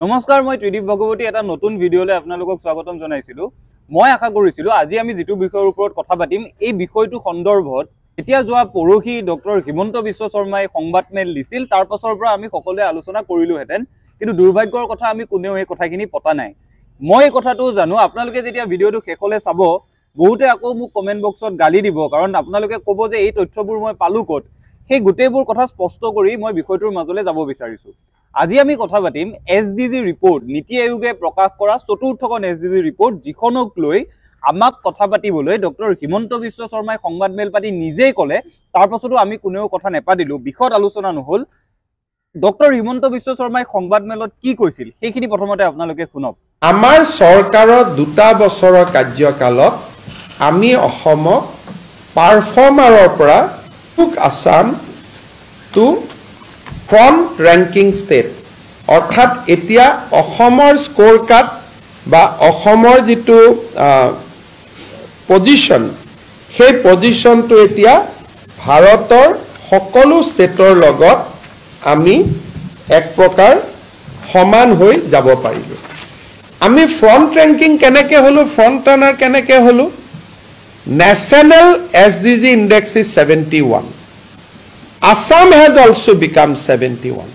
নমস্কাৰ, মই ত্ৰিদীপ ভগৱতী এটা নতুন ভিডিঅ'লৈ আপোনালোকক স্বাগতম জনাইছিলো। মই আশা কৰিছিলো আজি আমি যেটো বিষয়ৰ ওপৰত কথা পাতিম এই বিষয়টো সন্দৰ্ভত এতিয়া যোৱা পৰহি ডক্টৰ হিমন্ত বিশ্ব শৰ্মাই সংবাদমেল দিছিল, তাৰ পাছৰ পৰা আমি সকলোৱে আলোচনা কৰিলোহেঁতেন, কিন্তু দুৰ্ভাগ্যৰ কথা আমি কোনেও এই কথাখিনি পতা নাই। মই এই কথাটো জানো, আপোনালোকে যেতিয়া ভিডিঅ'টো শেষলৈ চাব বহুতে আকৌ মোক কমেণ্ট বক্সত গালি দিব, কাৰণ আপোনালোকে ক'ব যে এই তথ্যবোৰ মই পালো ক'ত। সেই গোটেইবোৰ কথা স্পষ্ট কৰি মই বিষয়টোৰ মাজলৈ যাব বিচাৰিছো। আজি আমি কথা পাতিম এছডিজি ৰিপৰ্ট, নীতি আয়োগে প্ৰকাশ কৰা চতুৰ্থখন এছডিজি ৰিপৰ্ট, যিখনক লৈ আমাক কথা পাতিবলৈ ডক্টৰ হিমন্ত বিশ্ব শৰ্মাই সংবাদমেল পাতি নিজেই ক'লে, তাৰ পাছতো আমি কোনেও কথা নেপাতিলো, বিষদ আলোচনা নহ'ল। ডক্টৰ হিমন্ত বিশ্ব শৰ্মাই সংবাদমেলত কি কৈছিল সেইখিনি প্ৰথমতে আপোনালোকে শুনক। আমাৰ চৰকাৰৰ 2 বছৰৰ কাৰ্যকালত আমি অসমক পাৰফৰ্মাৰৰ পৰা Assam to front ranking state, অৰ্থাৎ এতিয়া অসমৰ স্ক'ৰ কাৰ্ড বা অসমৰ যিটো পজিশ্যন, সেই পজিশ্যনটো এতিয়া ভাৰতৰ সকলো ষ্টেটৰ লগত আমি এক প্ৰকাৰ সমান হৈ যাব পাৰিলোঁ। আমি ফ্ৰণ্ট ৰেংকিং কেনেকৈ হ'লোঁ, ফ্ৰণ্ট ৰানাৰ কেনেকৈ হ'লোঁ? National SDG index is 71. Assam has also become 71.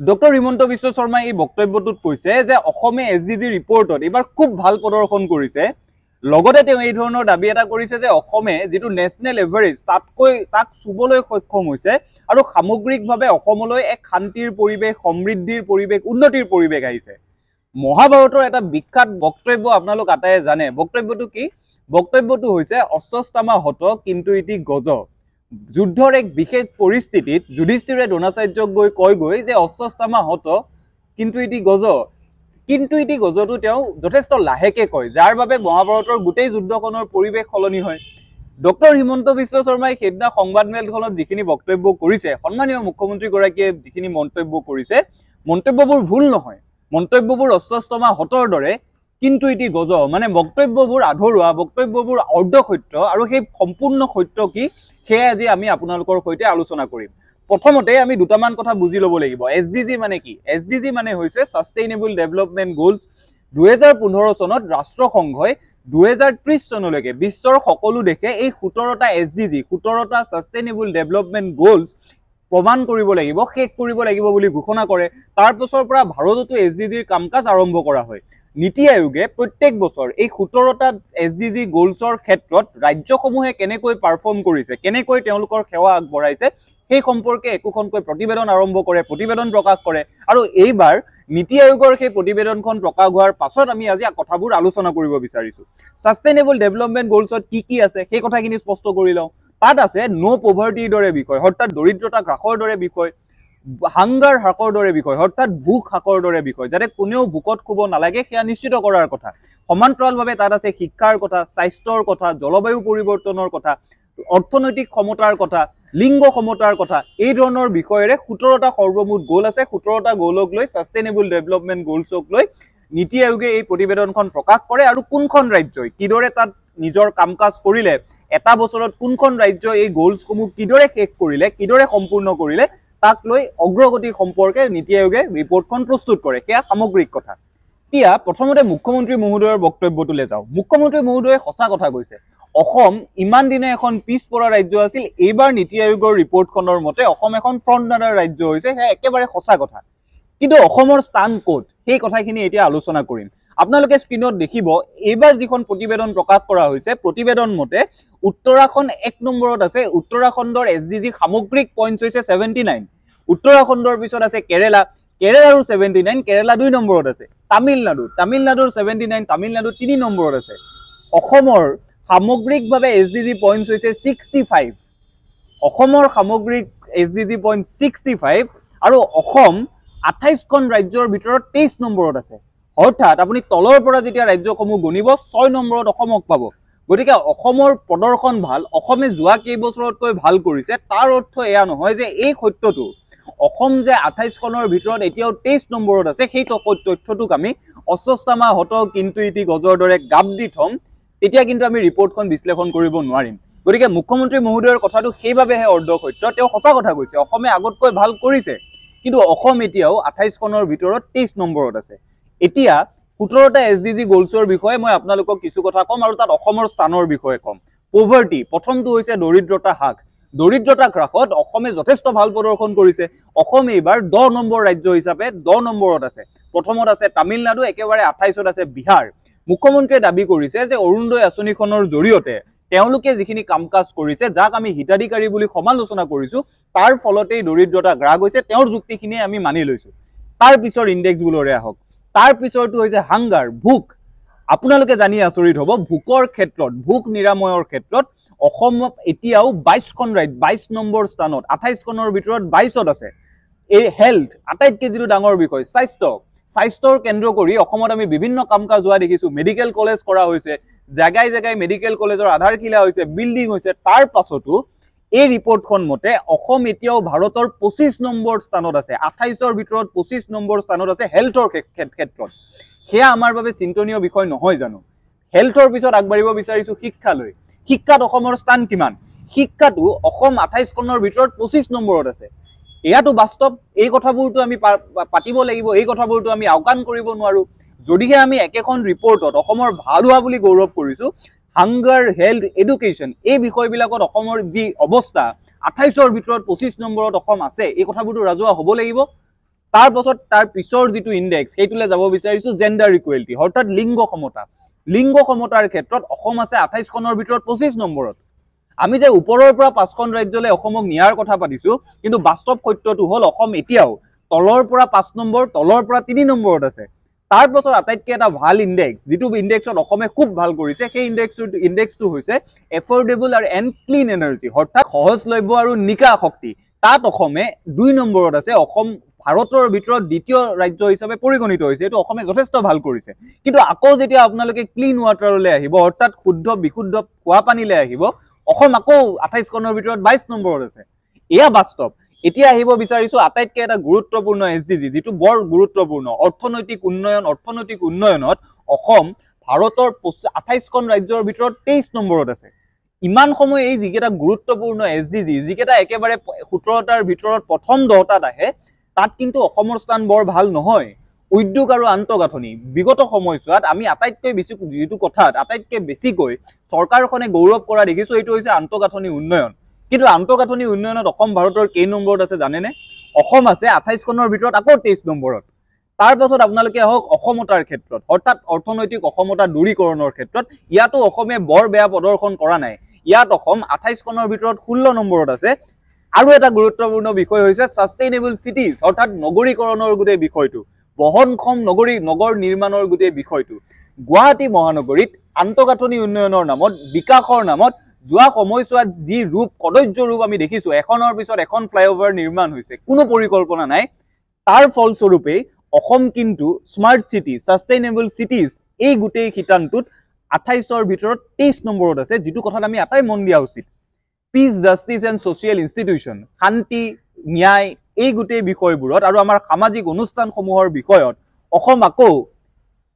Doctor Himanta Biswa শৰ্মাই এই বক্তব্যটোত কৈছে যে অসমে এছডিজি ৰিপৰ্টত এইবাৰ খুব ভাল প্ৰদৰ্শন কৰিছে। লগতে তেওঁ এই ধৰণৰ দাবী এটা কৰিছে যে অসমে যিটো নেশ্যনেল এভাৰেজ তাক চুবলৈ সক্ষম হৈছে, আৰু সামগ্ৰিকভাৱে অসমলৈ এক শান্তিৰ পৰিৱেশ, সমৃদ্ধিৰ পৰিৱেশ, উন্নতিৰ পৰিৱেশ আহিছে। মহাভাৰতৰ এটা বিখ্যাত বক্তব্য আপোনালোক আটায়ে জানে। বক্তব্যটো কি? বক্তব্যটো হৈছে অশ্বস্থামা হত কিন্তু ইতি গজ। যুদ্ধৰ এক বিশেষ পৰিস্থিতিত যুধিষ্ঠিৰে দ্ৰোণাচাৰ্যক কয় যে অশ্বস্থামা হত কিন্তু ইতি গজ। কিন্তু ইতি গজটো তেওঁ যথেষ্ট লাহেকে কয়, যাৰ বাবে মহাভাৰতৰ গোটেই যুদ্ধখনৰ পৰিৱেশ সলনি হয়। ডক্টৰ হিমন্ত বিশ্ব শৰ্মাই সেইদিনা সংবাদমেলখনত যিখিনি বক্তব্য কৰিছে, সন্মানীয় মুখ্যমন্ত্ৰীগৰাকীয়ে যিখিনি মন্তব্য কৰিছে, মন্তব্যবোৰ ভুল নহয়। মন্তব্যবোৰ অশ্বস্থামা হতৰ দৰে কিন্তু ইতি গজ, মানে বক্তব্যবোৰ আধৰুৱা, বক্তব্যবোৰ অৰ্ধসত্য, আৰু সেই সম্পূৰ্ণ সত্য কি সেয়া আজি আমি আপোনালোকৰ সৈতে আলোচনা কৰিম। প্ৰথমতে আমি দুটামান কথা বুজি ল'ব লাগিব। এছডিজি মানে কি? এছডিজি মানে হৈছে ছাষ্টেইনেবল ডেভেলপমেণ্ট গ'লছ। 2015 চনত ৰাষ্ট্ৰসংঘই 2030 চনলৈকে বিশ্বৰ সকলো দেশে এই 17টা এছডিজি, 17টা ছাষ্টেইনেবল ডেভেলপমেণ্ট গ'লছ প্ৰমাণ কৰিব লাগিব, শেষ কৰিব লাগিব বুলি ঘোষণা কৰে। তাৰ পাছৰ পৰা ভাৰততো এছডিজিৰ কাম কাজ আৰম্ভ কৰা হয়। নীতি আয়োগে প্ৰত্যেক বছৰ এই 17টা এছডিজি গ'লছৰ ক্ষেত্ৰত ৰাজ্যসমূহে কেনেকৈ পাৰফৰ্ম কৰিছে, কেনেকৈ তেওঁলোকৰ সেৱা আগবঢ়াইছে, সেই সম্পৰ্কে একোখনকৈ প্ৰতিবেদন আৰম্ভ কৰে, প্ৰতিবেদন প্ৰকাশ কৰে। আৰু এইবাৰ নীতি আয়োগৰ সেই প্ৰতিবেদনখন প্ৰকাশ হোৱাৰ পাছত আমি আজি কথাবোৰ আলোচনা কৰিব বিচাৰিছো। ছাষ্টেইনেবল ডেভেলপমেণ্ট গ'লছত কি আছে সেই কথাখিনি স্পষ্ট কৰি লওঁ। তাত আছে ন' পভাৰ্টিৰ দৰে বিষয়, অৰ্থাৎ দৰিদ্ৰতা হ্ৰাসৰ দৰে বিষয়, হাংগাৰ হ্ৰাসৰ দৰে বিষয়, অৰ্থাৎ ভোক হ্ৰাসৰ দৰে বিষয়, যাতে কোনেও ভোকত শুব নালাগে সেয়া নিশ্চিত কৰাৰ কথা। সমান্তৰালভাৱে তাত আছে শিক্ষাৰ কথা, স্বাস্থ্যৰ কথা, জলবায়ু পৰিৱৰ্তনৰ কথা, অৰ্থনৈতিক ক্ষমতাৰ কথা, লিংগ সমতাৰ কথা, এই ধৰণৰ বিষয়েৰে 17টা সৰ্বমুঠ গ'ল আছে। 17টা গ'লক লৈ, ছাষ্টেইনেবল ডেভেলপমেণ্ট গ'লছক লৈ নীতি আয়োগে এই প্ৰতিবেদনখন প্ৰকাশ কৰে, আৰু কোনখন ৰাজ্যই কিদৰে তাত নিজৰ কাম কাজ কৰিলে, এটা বছৰত কোনখন ৰাজ্যই এই গ'লছসমূহ কিদৰে শেষ কৰিলে, কিদৰে সম্পূৰ্ণ কৰিলে, তাক লৈ অগ্ৰগতি সম্পৰ্কে নীতি আয়োগে ৰিপৰ্টখন প্ৰস্তুত কৰে। সেয়া সামগ্ৰিক কথা। এতিয়া প্ৰথমতে মুখ্যমন্ত্ৰী মহোদয়ৰ বক্তব্যটোলৈ যাওঁ। মুখ্যমন্ত্ৰী মহোদয়ে সঁচা কথা কৈছে। অসম ইমান দিনে এখন পিছপৰা ৰাজ্য আছিল, এইবাৰ নীতি আয়োগৰ ৰিপৰ্টখনৰ মতে অসম এখন ফ্ৰণ্ট ৰানাৰ ৰাজ্য হৈছে, সেয়া একেবাৰে সঁচা কথা। কিন্তু অসমৰ স্থান ক'ত সেই কথাখিনি এতিয়া আলোচনা কৰিম। আপোনালোকে স্ক্ৰীণত দেখিব, এইবাৰ যিখন প্ৰতিবেদন প্ৰকাশ কৰা হৈছে, প্ৰতিবেদন মতে উত্তৰাখণ্ড 1 নম্বৰত আছে। উত্তৰাখণ্ডৰ এছডিজি সামগ্ৰিক পইণ্টছ হৈছে 79। উত্তৰাখণ্ডৰ পিছত আছে কেৰেলা, কেৰেলাৰো 79, কেৰেলা 2 নম্বৰত আছে। তামিলনাডুৰ 79, তামিলনাডু 3 নম্বৰত আছে। অসমৰ সামগ্ৰিকভাৱে এছডিজি পইণ্টছ হৈছে 65। অসমৰ সামগ্ৰিক এছডিজি পইণ্ট 65, আৰু অসম 28খন ৰাজ্যৰ ভিতৰত 23 নম্বৰত আছে। অৰ্থাৎ আপুনি তলৰ পৰা যেতিয়া ৰাজ্যসমূহ গণিব 6 নম্বৰত অসমক পাব। গতিকে অসমৰ প্ৰদৰ্শন ভাল, অসমে যোৱা কেইবছৰতকৈ ভাল কৰিছে, তাৰ অৰ্থ এয়া নহয় যে এই সত্যটো অসম যে 28খনৰ ভিতৰত এতিয়াও 23 নম্বৰত আছে, সেই তথ্যটোক আমি অশ্বস্থামা হত কিন্তু ইতি গজৰ দৰে গাপ দি থম, তেতিয়া কিন্তু আমি ৰিপৰ্টখন বিশ্লেষণ কৰিব নোৱাৰিম। গতিকে মুখ্যমন্ত্ৰী মহোদয়ৰ কথাটো সেইবাবেহে অৰ্ধসত্য। তেওঁ সঁচা কথা কৈছে, অসমে আগতকৈ ভাল কৰিছে, কিন্তু অসম এতিয়াও 28খনৰ ভিতৰত 23 নম্বৰত আছে। এতিয়া 17টা SDG গোলছৰ বিষয়ে মই আপোনালোকক কিছু কথা কম আৰু তাত অসমৰ স্থানৰ বিষয়ে কম। পভাৰ্টি, প্ৰথমটো হৈছে দৰিদ্ৰতা হ্ৰাস। দৰিদ্ৰতা হ্ৰাসত অসমে যথেষ্ট ভাল প্ৰদৰ্শন কৰিছে। অসম এইবাৰ 10 নম্বৰ ৰাজ্য হিচাপে 10 নম্বৰত আছে। প্ৰথমত আছে তামিলনাডু, একেবাৰে 28ত আছে বিহাৰ। মুখ্যমন্ত্ৰীয়ে দাবী কৰিছে যে অৰুণোদয় আঁচনিখনৰ জৰিয়তে তেওঁলোকে যিখিনি কাম কাজ কৰিছে, যাক আমি হিতাধিকাৰী বুলি সমালোচনা কৰিছো, তাৰ ফলতেই দৰিদ্ৰতা হ্ৰাস হৈছে। তেওঁৰ যুক্তিখিনি আমি মানি লৈছো। তাৰ পিছৰ ইণ্ডেক্সবোৰৰে আহক। তাৰ পিছৰটো হৈছে হাংগাৰ, ভোক। আপোনালোকে জানি আচৰিত হ'ব, ভোকৰ ক্ষেত্ৰত, ভোক নিৰাময়ৰ ক্ষেত্ৰত অসম এতিয়াও 22খন ৰাজ্য 22 নম্বৰ স্থানত, 28খনৰ ভিতৰত 22ত আছে। এই হেল্থ, আটাইতকৈ যিটো ডাঙৰ বিষয়, স্বাস্থ্যৰ কেন্দ্ৰ কৰি অসমত আমি বিভিন্ন কাম কাজ হোৱা দেখিছো। মেডিকেল কলেজ কৰা হৈছে, জাগাই জাগাই মেডিকেল কলেজৰ আধাৰশিলা হৈছে, বিল্ডিং হৈছে। তাৰ পাছতো এই ৰিপৰ্টখন মতে অসম এতিয়াও ভাৰতৰ 25 নম্বৰ স্থানত আছে। 28ৰ ভিতৰত 25 নম্বৰ স্থানত আছে হেল্থৰ ক্ষেত্ৰত। সেয়া আমাৰ বাবে চিন্তনীয় বিষয় নহয় জানো? হেল্থৰ পিছত আগবাঢ়িব বিচাৰিছো শিক্ষালৈ। শিক্ষাত অসমৰ স্থান কিমান? শিক্ষাটো অসম 28খনৰ ভিতৰত 25 নম্বৰত আছে। এয়াতো বাস্তৱ। এই কথাবোৰতো আমি পাতিব লাগিব, এই কথাবোৰতো আমি আওকাণ কৰিব নোৱাৰো। যদিহে আমি একেখন ৰিপৰ্টত অসমৰ ভাল হোৱা বুলি গৌৰৱ কৰিছো, হাংগাৰ, হেল্থ, এডুকেশ্যন এই বিষয়বিলাকত অসমৰ যি অৱস্থা, 28ৰ ভিতৰত 25 নম্বৰত অসম আছে, এই কথাবোৰতো ৰাজহুৱা হ'ব লাগিব। তাৰ পাছত তাৰ পিছৰ যিটো ইণ্ডেক্স, সেইটোলৈ যাব বিচাৰিছো জেণ্ডাৰ ইকুৱেলিটি, অৰ্থাৎ লিংগ সমতা। লিংগ সমতাৰ ক্ষেত্ৰত অসম আছে 28খনৰ ভিতৰত 25 নম্বৰত। আমি যে ওপৰৰ পৰা 5খন ৰাজ্যলৈ অসমক নিয়াৰ কথা পাতিছো, কিন্তু বাস্তৱ সত্যটো হ'ল অসম এতিয়াও তলৰ পৰা 5 নম্বৰ, তলৰ পৰা 3 নম্বৰত আছে। তাৰ পাছত আটাইতকৈ এটা ভাল ইণ্ডেক্স, যিটো ইণ্ডেক্সত অসমে খুব ভাল কৰিছে, সেই ইণ্ডেক্সটো হৈছে এফৰ্ডেবল এণ্ড ক্লিন এনাৰ্জি, অৰ্থাৎ সহজলভ্য আৰু নিকা শক্তি। তাত অসমে 2 নম্বৰত আছে। অসম ভাৰতৰ ভিতৰত দ্বিতীয় ৰাজ্য হিচাপে পৰিগণিত হৈছে। এইটো অসমে যথেষ্ট ভাল কৰিছে। কিন্তু আকৌ যেতিয়া আপোনালোকে ক্লিন ৱাটাৰলৈ আহিব, অৰ্থাৎ শুদ্ধ বিশুদ্ধ খোৱা পানীলৈ আহিব, অসম আকৌ 28খনৰ ভিতৰত 22 নম্বৰত আছে। এয়া বাস্তৱ। এতিয়া আহিব বিচাৰিছো আটাইতকৈ এটা গুৰুত্বপূৰ্ণ SDG, যিটো বৰ গুৰুত্বপূৰ্ণ, অৰ্থনৈতিক উন্নয়ন। অৰ্থনৈতিক উন্নয়নত অসম ভাৰতৰ 28খন ৰাজ্যৰ ভিতৰত 23 নম্বৰত আছে। ইমান সময় এই যিকেইটা গুৰুত্বপূৰ্ণ SDG, যিকেইটা একেবাৰে 17টাৰ ভিতৰত প্ৰথম 10টাত আহে, তাত কিন্তু অসমৰ স্থান বৰ ভাল নহয়। উদ্যোগ আৰু আন্তঃগাঁথনি, বিগত সময়ছোৱাত আমি আটাইতকৈ বেছি যিটো কথাত আটাইতকৈ বেছিকৈ চৰকাৰখনে গৌৰৱ কৰা দেখিছো, এইটো হৈছে আন্তঃগাঁথনি উন্নয়ন। কিন্তু আন্তঃগাঁথনি উন্নয়নত অসম ভাৰতৰ কেই নম্বৰত আছে জানেনে? অসম আছে 28খনৰ ভিতৰত আকৌ 23 নম্বৰত। তাৰ পাছত আপোনালোকে আহক অসমতাৰ ক্ষেত্ৰত, অৰ্থাৎ অৰ্থনৈতিক অসমতা দূৰীকৰণৰ ক্ষেত্ৰত। ইয়াতো অসমে বৰ বেয়া প্ৰদৰ্শন কৰা নাই। ইয়াত অসম 28খনৰ ভিতৰত 16 নম্বৰত আছে। আৰু এটা গুৰুত্বপূৰ্ণ বিষয় হৈছে সাষ্টেইনেবল চিটিজ, অৰ্থাৎ নগৰীকৰণৰ গোটেই বিষয়টো, বহনক্ষম নগৰ নিৰ্মাণৰ গোটেই বিষয়টো। গুৱাহাটী মহানগৰীত আন্তঃগাঁথনি উন্নয়নৰ নামত, বিকাশৰ নামত যোৱা সময়ছোৱাত যি ৰূপ, কদৰ্য ৰূপ আমি দেখিছো, এখনৰ পিছত এখন ফ্লাইঅভাৰ নিৰ্মাণ হৈছে, কোনো পৰিকল্পনা নাই। তাৰ ফলস্বৰূপে অসম কিন্তু স্মাৰ্ট চিটি, সাষ্টেইনেবল চিটিজ এই গোটেই শিতানটোত 28ৰ ভিতৰত 23 নম্বৰত আছে, যিটো কথাত আমি আটাই মন দিয়া উচিত। Peace, justice and social institution, শান্তি, ন্যায় এই গোটেই বিষয়বোৰত আৰু আমাৰ সামাজিক অনুষ্ঠানসমূহৰ বিষয়ত অসম আকৌ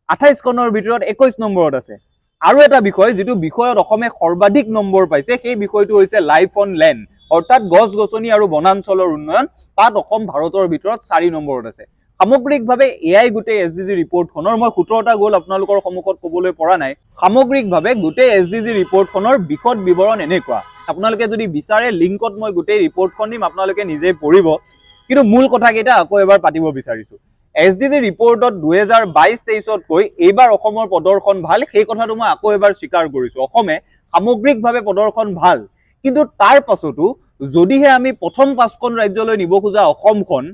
28খনৰ ভিতৰত 21 নম্বৰত আছে। আৰু এটা বিষয়, যিটো বিষয়ত অসমে সৰ্বাধিক নম্বৰ পাইছে, সেই বিষয়টো হৈছে লাইফ অন লেণ্ড, অৰ্থাৎ গছ গছনি আৰু বনাঞ্চলৰ উন্নয়ন। তাত অসম ভাৰতৰ ভিতৰত 4 নম্বৰত আছে। সামগ্ৰিকভাৱে এয়াই গোটেই SDG ৰিপৰ্টখনৰ, মই 17টা গোল আপোনালোকৰ সন্মুখত ক'বলৈ পৰা নাই। সামগ্ৰিকভাৱে গোটেই SDG ৰিপৰ্টখনৰ বিশদ বিৱৰণ এনেকুৱা। আপোনালোকে যদি বিচাৰে লিংকত মই গোটেই ৰিপৰ্টখন দিম, আপোনালোকে নিজে পঢ়িব। কিন্তু মূল কথাকেইটা আকৌ এবাৰ পাতিব বিচাৰিছো। SDG ৰিপৰ্টত 2022-23তকৈ এইবাৰ অসমৰ প্ৰদৰ্শন ভাল, সেই কথাটো মই আকৌ এবাৰ স্বীকাৰ কৰিছো। অসমে সামগ্ৰিকভাৱে প্ৰদৰ্শন ভাল, কিন্তু তাৰ পাছতো যদিহে আমি প্ৰথম 5খন ৰাজ্যলৈ নিব খোজা অসমখন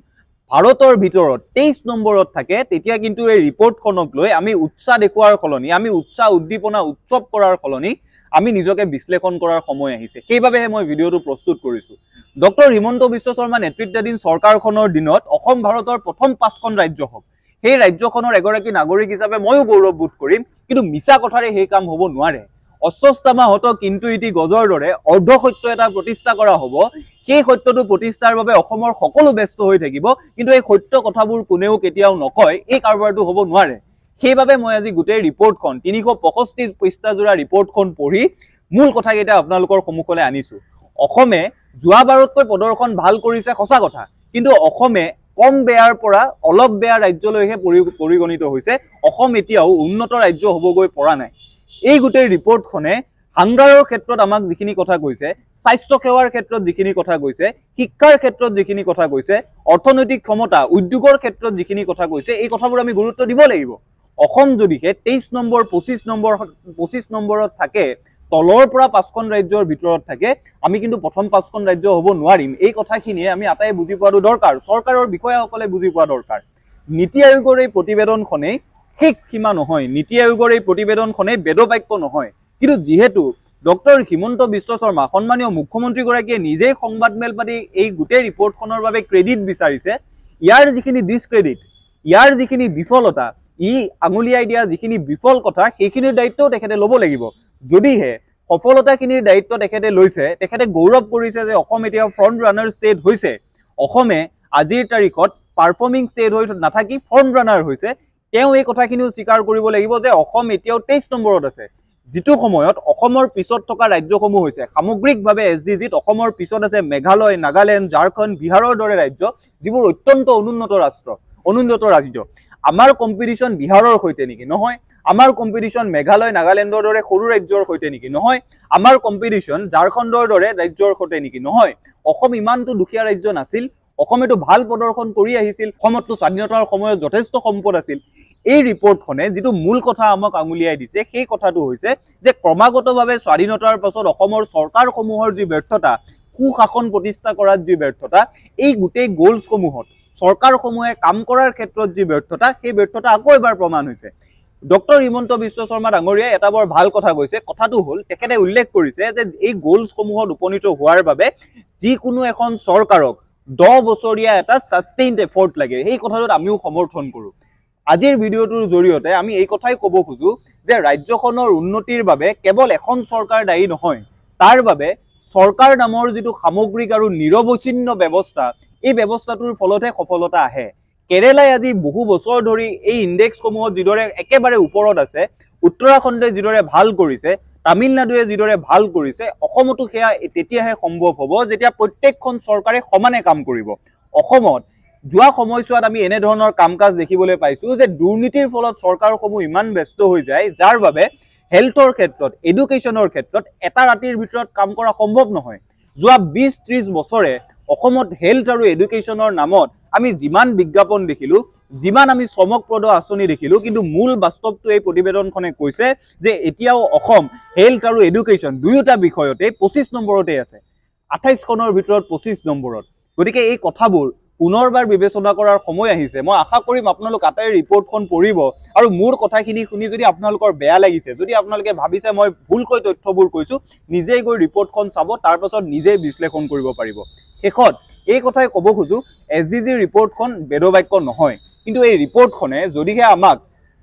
ভাৰতৰ ভিতৰত 23 নম্বৰত থাকে, তেতিয়া কিন্তু এই ৰিপৰ্টখনক লৈ আমি উৎসাহ দেখুৱাৰ সলনি, আমি উৎসাহ উদ্দীপনা উৎসৱ কৰাৰ সলনি আমি নিজকে বিশ্লেষণ কৰাৰ সময় আহিছে। সেইবাবেহে মই ভিডিঅ'টো প্ৰস্তুত কৰিছো। ডক্টৰ হিমন্ত বিশ্ব শৰ্মা নেতৃত্বাধীন চৰকাৰখনৰ দিনত অসম ভাৰতৰ প্ৰথম 5খন ৰাজ্য হওক, সেই ৰাজ্যখনৰ এগৰাকী নাগৰিক হিচাপে ময়ো গৌৰৱবোধ কৰিম। কিন্তু মিছা কথাৰে সেই কাম হ'ব নোৱাৰে। অস্বস্থামাহত কিন্তু ইতি গজৰ দৰে অৰ্ধ সত্য এটা প্ৰতিষ্ঠা কৰা হ'ব। সেই সত্যটো প্ৰতিষ্ঠাৰ বাবে অসমৰ সকলো ব্যস্ত হৈ থাকিব, কিন্তু এই সত্য কথাবোৰ কোনেও কেতিয়াও নকয়। এই কাৰবাৰটো হ'ব নোৱাৰে। সেইবাবে মই আজি গোটেই ৰিপৰ্টখন 365 পৃষ্ঠাজোৰা ৰিপৰ্টখন পঢ়ি মূল কথাকেইটা আপোনালোকৰ সন্মুখলৈ আনিছো। অসমে যোৱাবাৰতকৈ প্ৰদৰ্শন ভাল কৰিছে সঁচা কথা, কিন্তু অসমে কম বেয়াৰ পৰা অলপ বেয়া ৰাজ্যলৈহে পৰিগণিত হৈছে অসম এতিয়াও উন্নত ৰাজ্য হ'বগৈ পৰা নাই এই গোটেই ৰিপৰ্টখনে হাংগাৰৰ ক্ষেত্ৰত আমাক যিখিনি কথা কৈছে স্বাস্থ্য সেৱাৰ ক্ষেত্ৰত যিখিনি কথা কৈছে শিক্ষাৰ ক্ষেত্ৰত যিখিনি কথা কৈছে অৰ্থনৈতিক ক্ষমতা উদ্যোগৰ ক্ষেত্ৰত যিখিনি কথা কৈছে এই কথাবোৰ আমি গুৰুত্ব দিব লাগিব অসম যদিহে 23 নম্বৰ 25 নম্বৰত থাকে তলৰ পৰা 5খন ৰাজ্যৰ ভিতৰত থাকে আমি কিন্তু প্ৰথম 5খন ৰাজ্য হ'ব নোৱাৰিম এই কথাখিনিয়ে আমি আটাই বুজি পোৱাটো দৰকাৰ চৰকাৰৰ বিষয়াসকলে বুজি পোৱা দৰকাৰ নীতি আয়োগৰ এই প্ৰতিবেদনখনে শেষ সীমা নহয় নীতি আয়োগৰ এই প্ৰতিবেদনখনে বেদবাক্য নহয় কিন্তু যেহেতু ডক্টৰ হিমন্ত বিশ্ব শৰ্মা সন্মানীয় মুখ্যমন্ত্ৰীগৰাকীয়ে নিজেই সংবাদমেল পাতি এই গোটেই ৰিপৰ্টখনৰ বাবে ক্ৰেডিট বিচাৰিছে ইয়াৰ যিখিনি ডিসক্ৰেডিট ইয়াৰ যিখিনি বিফলতা ই আঙুলিয়াই দিয়া যিখিনি বিফল কথা সেইখিনিৰ দায়িত্বও তেখেতে ল'ব লাগিব যদিহে সফলতাখিনিৰ দায়িত্ব তেখেতে লৈছে তেখেতে গৌৰৱ কৰিছে যে অসম এতিয়া ফ্ৰন্ট ৰানাৰ ষ্টেট হৈছে অসমে আজিৰ তাৰিখত পাৰফৰ্মিং ষ্টেট হৈ নাথাকি ফ্ৰন্ট ৰানাৰ হৈছে তেওঁ এই কথাখিনিও স্বীকাৰ কৰিব লাগিব যে অসম এতিয়াও 23 নম্বৰত আছে যিটো সময়ত অসমৰ পিছত থকা ৰাজ্যসমূহ হৈছে সামগ্ৰিকভাৱে এছডিজিত অসমৰ পিছত আছে মেঘালয় নাগালেণ্ড ঝাৰখণ্ড বিহাৰৰ দৰে ৰাজ্য যিবোৰ অত্যন্ত অনুন্নত ৰাজ্য আমাৰ কম্পিটিশন বিহাৰৰ সৈতে নেকি নহয় আমাৰ কম্পিটিশন মেঘালয় নাগালেণ্ডৰ দৰে সৰু ৰাজ্যৰ সৈতে নেকি নহয় আমাৰ কম্পিটিশন ঝাৰখণ্ডৰ দৰে ৰাজ্যৰ সৈতে নেকি নহয় অসম ইমানটো দুখীয়া ৰাজ্য নাছিল অসমেটো ভাল প্ৰদৰ্শন কৰি আহিছিল অসমতো স্বাধীনতাৰ সময়ত যথেষ্ট সম্পদ আছিল এই ৰিপৰ্টখনে যেটো মূল কথা আমাক আঙুলিয়াই দিছে সেই কথাটো হৈছে যে ক্ৰমাগতভাৱে স্বাধীনতাৰ পাছত অসমৰ চৰকাৰসমূহৰ যি ব্যৰ্থতা সুশাসন প্ৰতিষ্ঠা কৰাত যি ব্যৰ্থতা এই গোটেই গোলসমূহত চৰকাৰসমূহে কাম কৰাৰ ক্ষেত্ৰত যি ব্যৰ্থতা সেই ব্যৰ্থতা আকৌ এবাৰ প্ৰমাণ হৈছে ডক্টৰ হিমন্ত বিশ্ব শৰ্মা ডাঙৰীয়াই এটা বৰ ভাল কথা কৈছে কথাটো হ'ল তেখেতে উল্লেখ কৰিছে যে এই গোলসমূহত উপনীত হোৱাৰ বাবে যিকোনো এখন চৰকাৰক 10 বছৰীয়া এটা সাস্টেইনড এফৰ্ট লাগে এই কথাটোত আমিও সমৰ্থন কৰোঁ আজিৰ ভিডিওটোৰ জৰিয়তে আমি এই কথাই ক'ব খুজো যে ৰাজ্যখনৰ উন্নতিৰ বাবে কেৱল এখন চৰকাৰ দায়ী নহয় তাৰ বাবে চৰকাৰ নামৰ যেটো সামগ্ৰিক আৰু নিৰৱচ্ছিন্ন ব্যৱস্থা এই ব্যৱস্থাটোৰ ফলতহে সফলতা আহে কেৰালাই আজি বহু বছৰ ধৰি এই ইনডেক্সসমূহত যিদৰে একেবাৰে ওপৰত আছে উত্তৰাখণ্ডে যিদৰে ভাল কৰিছে তামিলনাডুৱে যিদৰে ভাল কৰিছে অসমতো সেয়া তেতিয়াহে সম্ভৱ হ'ব যেতিয়া প্ৰত্যেকখন চৰকাৰে সমানে কাম কৰিব অসমত যোৱা সময়ছোৱাত আমি এনে ধৰণৰ কামকাজ দেখিবলৈ পাইছো যে দুৰ্নীতিৰ ফলত চৰকাৰসমূহ ইমান ব্যস্ত হৈ যায় যাৰ বাবে হেলথৰ ক্ষেত্ৰত এডুকেশ্যনৰ ক্ষেত্ৰত এটা ৰাতিৰ ভিতৰত কাম কৰা সম্ভৱ নহয় যোৱা 20-30 বছৰে অসমত হেলথ আৰু এডুকেশ্যনৰ নামত আমি যিমান বিজ্ঞাপন দেখিলো যিমান আমি চমকপ্ৰদ আঁচনি দেখিলো কিন্তু মূল বাস্তৱটো এই প্ৰতিবেদনখনে কৈছে যে এতিয়াও অসম হেলথ আৰু এডুকেশ্যন দুয়োটা বিষয়তে 25 নম্বৰতে আছে 28 খনৰ ভিতৰত 25 নম্বৰত গতিকে এই কথাবোৰ পুনৰবাৰ বিবেচনা কৰাৰ সময় আহিছে মই আশা কৰিম আপোনালোক আটাই ৰিপৰ্টখন পঢ়িব আৰু মোৰ কথাখিনি শুনি যদি আপোনালোকৰ বেয়া লাগিছে যদি আপোনালোকে ভাবিছে মই ভুলকৈ তথ্যবোৰ কৈছো নিজেই গৈ ৰিপৰ্টখন চাব তাৰ পাছত নিজেই বিশ্লেষণ কৰিব পাৰিব শেষত এই কথাই ক'ব খুজো এছডিজি ৰিপৰ্টখন বেদবাক্য নহয় কিন্তু এই ৰিপৰ্টখনে যদিহে আমাক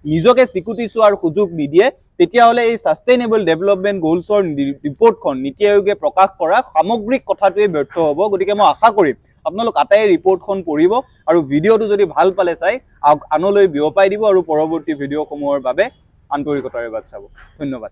নিজকে স্বীকৃতি চোৱাৰ সুযোগ নিদিয়ে তেতিয়াহ'লে এই সাস্টেইনেবল ডেভেলপমেন্ট গোলছৰ ৰিপৰ্টখন নীতি আয়োগে প্ৰকাশ কৰা সামগ্ৰিক কথাটোৱে ব্যৰ্থ হ'ব গতিকে মই আশা কৰিম আপোনালোক আটাই ৰিপৰ্টখন পঢ়িব আৰু ভিডিওটো যদি ভাল পালে চাই আনলৈ বিয়পাই দিব আৰু পৰৱৰ্তী ভিডিওসমূহৰ বাবে আন্তৰিকতাৰে বাট চাব ধন্যবাদ